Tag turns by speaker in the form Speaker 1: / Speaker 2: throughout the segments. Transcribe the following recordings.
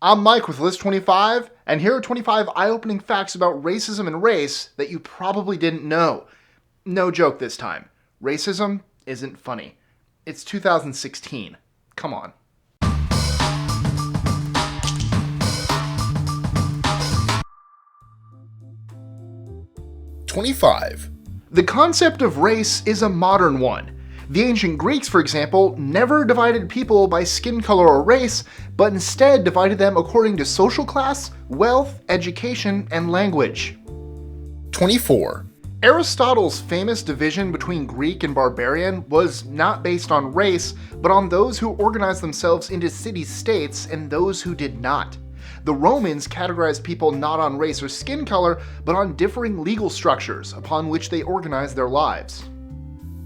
Speaker 1: I'm Mike with List 25, and here are 25 eye-opening facts about racism and race that you probably didn't know. No joke this time. Racism isn't funny. It's 2016. Come on.
Speaker 2: '25.
Speaker 1: The concept of race is a modern one. The ancient Greeks, for example, never divided people by skin color or race, but instead divided them according to social class, wealth, education, and language.
Speaker 2: 24.
Speaker 1: Aristotle's famous division between Greek and barbarian was not based on race, but on those who organized themselves into city-states and those who did not. The Romans categorized people not on race or skin color, but on differing legal structures upon which they organized their lives.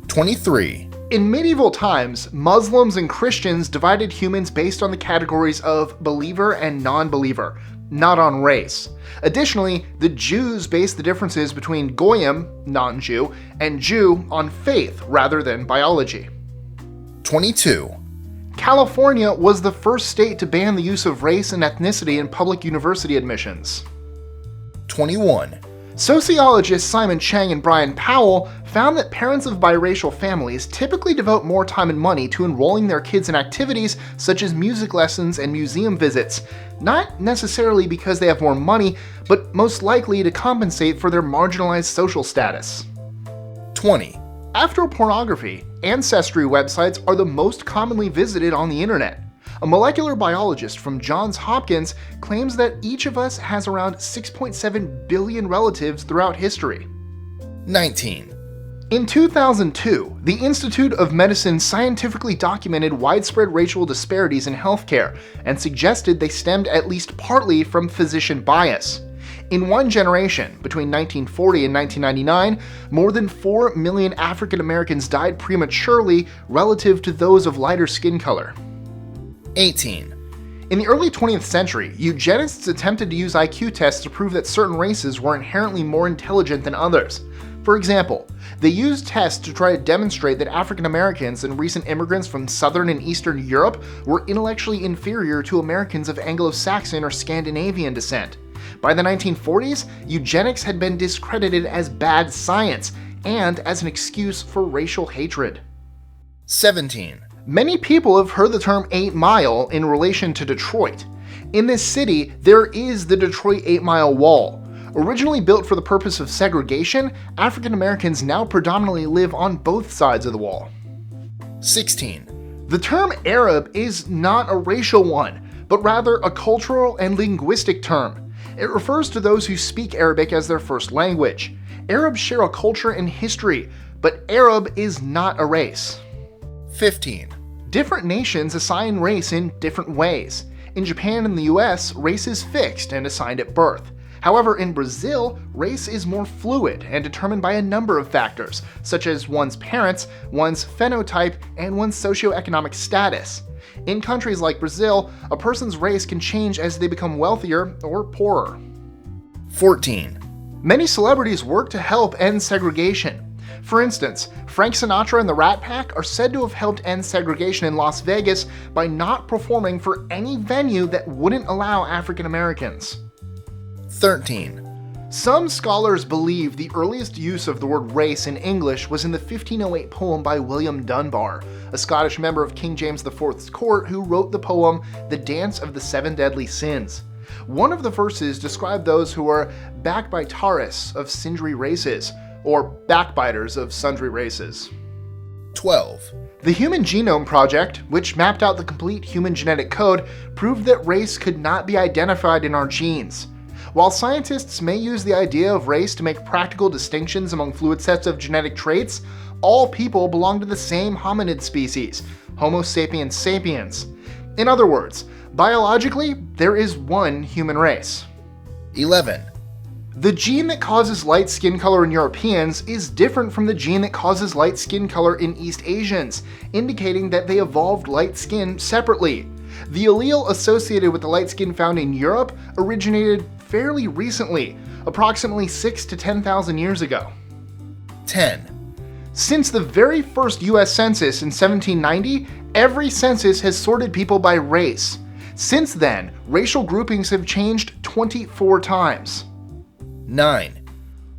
Speaker 2: 23.
Speaker 1: In medieval times, Muslims and Christians divided humans based on the categories of believer and non-believer, not on race. Additionally, the Jews based the differences between Goyim, non-Jew, and Jew on faith rather than biology.
Speaker 2: 22.
Speaker 1: California was the first state to ban the use of race and ethnicity in public university admissions.
Speaker 2: 21.
Speaker 1: Sociologists Simon Chang and Brian Powell found that parents of biracial families typically devote more time and money to enrolling their kids in activities such as music lessons and museum visits, not necessarily because they have more money, but most likely to compensate for their marginalized social status.
Speaker 2: 20.
Speaker 1: After pornography, ancestry websites are the most commonly visited on the internet. A molecular biologist from Johns Hopkins claims that each of us has around 6.7 billion relatives throughout history.
Speaker 2: 19.
Speaker 1: In 2002, the Institute of Medicine scientifically documented widespread racial disparities in healthcare and suggested they stemmed at least partly from physician bias. In one generation, between 1940 and 1999, more than 4 million African Americans died prematurely relative to those of lighter skin color.
Speaker 2: 18.
Speaker 1: In the early 20th century, eugenicists attempted to use IQ tests to prove that certain races were inherently more intelligent than others. For example, they used tests to try to demonstrate that African Americans and recent immigrants from Southern and Eastern Europe were intellectually inferior to Americans of Anglo-Saxon or Scandinavian descent. By the 1940s, eugenics had been discredited as bad science and as an excuse for racial hatred.
Speaker 2: 17.
Speaker 1: Many people have heard the term 8 Mile in relation to Detroit. In this city, there is the Detroit 8 Mile Wall. Originally built for the purpose of segregation, African Americans now predominantly live on both sides of the wall.
Speaker 2: 16.
Speaker 1: The term Arab is not a racial one, but rather a cultural and linguistic term. It refers to those who speak Arabic as their first language. Arabs share a culture and history, but Arab is not a race.
Speaker 2: 15.
Speaker 1: Different nations assign race in different ways. In Japan and the US, race is fixed and assigned at birth. However, in Brazil, race is more fluid and determined by a number of factors, such as one's parents, one's phenotype, and one's socioeconomic status. In countries like Brazil, a person's race can change as they become wealthier or poorer.
Speaker 2: 14.
Speaker 1: Many celebrities work to help end segregation. For instance, Frank Sinatra and the Rat Pack are said to have helped end segregation in Las Vegas by not performing for any venue that wouldn't allow African Americans.
Speaker 2: 13.
Speaker 1: Some scholars believe the earliest use of the word race in English was in the 1508 poem by William Dunbar, a Scottish member of King James IV's court who wrote the poem The Dance of the Seven Deadly Sins. One of the verses described those who were backbiters of sundry races, or backbiters of sundry races.
Speaker 2: 12.
Speaker 1: The Human Genome Project, which mapped out the complete human genetic code, proved that race could not be identified in our genes. While scientists may use the idea of race to make practical distinctions among fluid sets of genetic traits, all people belong to the same hominid species, Homo sapiens sapiens. In other words, biologically, there is one human race.
Speaker 2: 11.
Speaker 1: The gene that causes light skin color in Europeans is different from the gene that causes light skin color in East Asians, indicating that they evolved light skin separately. The allele associated with the light skin found in Europe originated fairly recently, approximately 6 to 10,000 years ago.
Speaker 2: 10.
Speaker 1: Since the very first US Census in 1790, every census has sorted people by race. Since then, racial groupings have changed 24 times.
Speaker 2: 9.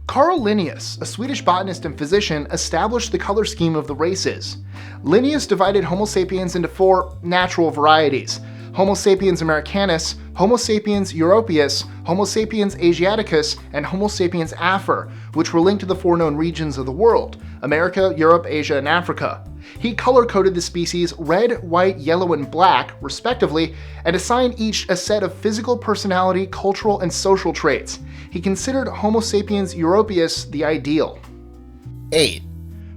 Speaker 1: Carl Linnaeus, a Swedish botanist and physician, established the color scheme of the races. Linnaeus divided Homo sapiens into 4 natural varieties: Homo sapiens americanus, Homo sapiens europaeus, Homo sapiens asiaticus, and Homo sapiens afer, which were linked to the 4 known regions of the world: America, Europe, Asia, and Africa. He color-coded the species red, white, yellow, and black, respectively, and assigned each a set of physical, personality, cultural, and social traits. He considered Homo sapiens europaeus the ideal.
Speaker 2: 8.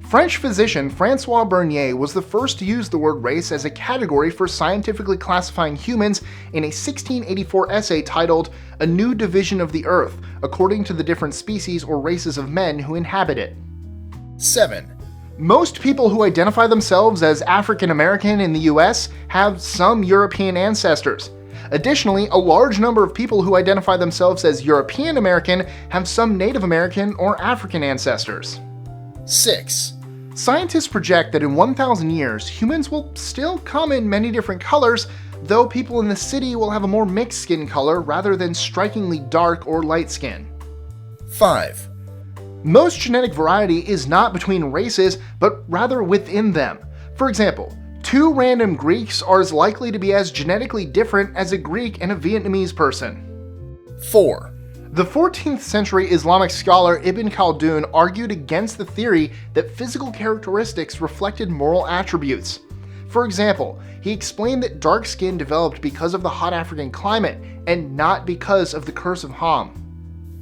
Speaker 1: French physician Francois Bernier was the first to use the word race as a category for scientifically classifying humans in a 1684 essay titled "A New Division of the Earth, according to the different species or races of men who inhabit it."
Speaker 2: 7.
Speaker 1: Most people who identify themselves as African American in the US have some European ancestors. Additionally, a large number of people who identify themselves as European American have some Native American or African ancestors.
Speaker 2: 6.
Speaker 1: Scientists project that in 1,000 years, humans will still come in many different colors, though people in the city will have a more mixed skin color rather than strikingly dark or light skin.
Speaker 2: 5.
Speaker 1: Most genetic variety is not between races, but rather within them. For example, 2 random Greeks are as likely to be as genetically different as a Greek and a Vietnamese person.
Speaker 2: 4.
Speaker 1: The 14th century Islamic scholar Ibn Khaldun argued against the theory that physical characteristics reflected moral attributes. For example, he explained that dark skin developed because of the hot African climate and not because of the curse of Ham.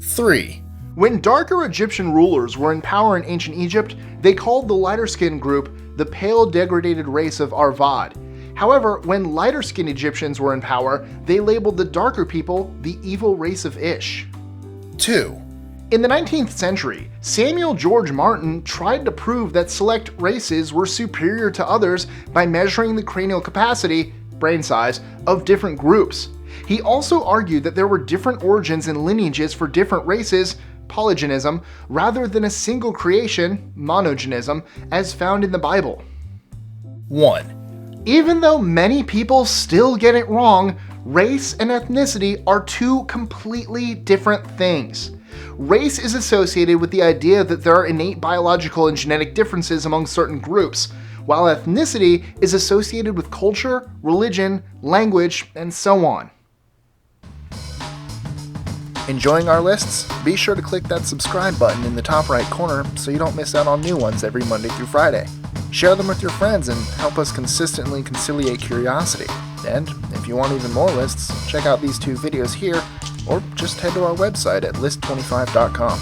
Speaker 2: 3.
Speaker 1: When darker Egyptian rulers were in power in ancient Egypt, they called the lighter-skinned group the pale degraded race of Arvad. However, when lighter-skinned Egyptians were in power, they labeled the darker people the evil race of Ish.
Speaker 2: 2.
Speaker 1: In the 19th century, Samuel George Martin tried to prove that select races were superior to others by measuring the cranial capacity, brain size, of different groups. He also argued that there were different origins and lineages for different races, polygenism, rather than a single creation, monogenism, as found in the Bible.
Speaker 2: 1.
Speaker 1: Even though many people still get it wrong, race and ethnicity are 2 completely different things. Race is associated with the idea that there are innate biological and genetic differences among certain groups, while ethnicity is associated with culture, religion, language, and so on.
Speaker 2: Enjoying our lists? Be sure to click that subscribe button in the top right corner so you don't miss out on new ones every Monday through Friday. Share them with your friends and help us consistently conciliate curiosity. And if you want even more lists, check out these 2 videos here, or just head to our website at list25.com.